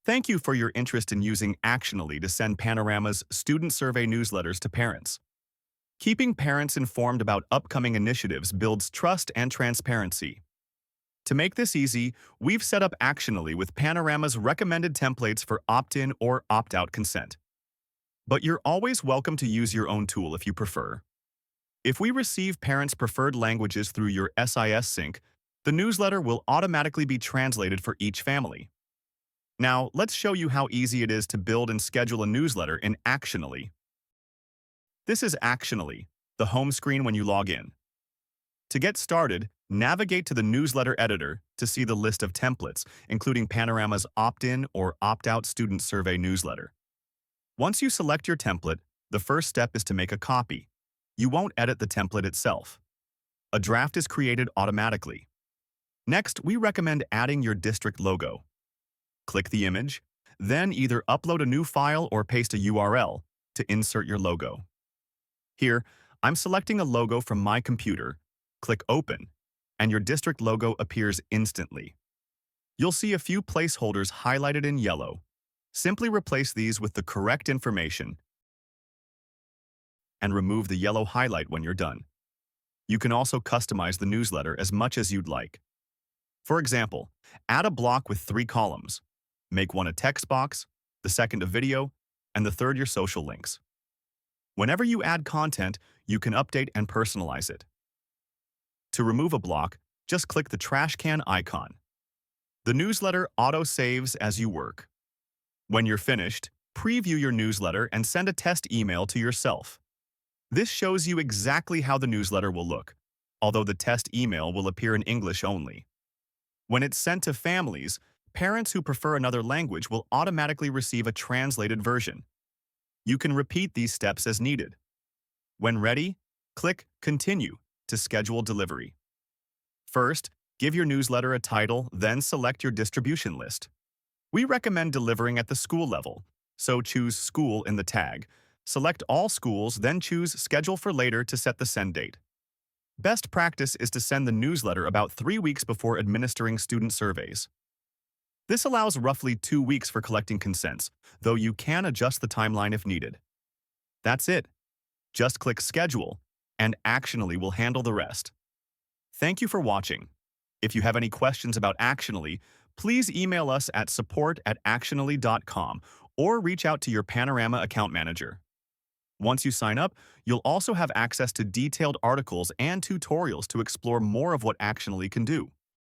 Thank you for your interest in using Actionaly to send Panorama's student survey newsletters to parents. Keeping parents informed about upcoming initiatives builds trust and transparency. To make this easy, we've set up Actionaly with Panorama's recommended templates for opt-in or opt-out consent. But you're always welcome to use your own tool if you prefer. If we receive parents' preferred languages through your SIS sync, the newsletter will automatically be translated for each family. Now, let's show you how easy it is to build and schedule a newsletter in Actionaly. This is Actionaly, the home screen when you log in. To get started, navigate to the newsletter editor to see the list of templates, including Panorama's opt-in or opt-out student survey newsletter. Once you select your template, the first step is to make a copy. You won't edit the template itself. A draft is created automatically. Next, we recommend adding your district logo. Click the image, then either upload a new file or paste a URL to insert your logo. Here, I'm selecting a logo from my computer. Click Open, and your district logo appears instantly. You'll see a few placeholders highlighted in yellow. Simply replace these with the correct information and remove the yellow highlight when you're done. You can also customize the newsletter as much as you'd like. For example, add a block with 3 columns. Make one a text box, the second a video, and the third your social links. Whenever you add content, you can update and personalize it. To remove a block, just click the trash can icon. The newsletter auto-saves as you work. When you're finished, preview your newsletter and send a test email to yourself. This shows you exactly how the newsletter will look, although the test email will appear in English only. When it's sent to families, parents who prefer another language will automatically receive a translated version. You can repeat these steps as needed. When ready, click Continue to schedule delivery. First, give your newsletter a title, then select your distribution list. We recommend delivering at the school level, so choose School in the tag. Select all schools, then choose Schedule for later to set the send date. Best practice is to send the newsletter about 3 weeks before administering student surveys. This allows roughly 2 weeks for collecting consents, though you can adjust the timeline if needed. That's it. Just click Schedule, and Actionaly will handle the rest. Thank you for watching. If you have any questions about Actionaly, please email us at support@actionaly.com or reach out to your Panorama account manager. Once you sign up, you'll also have access to detailed articles and tutorials to explore more of what Actionaly can do.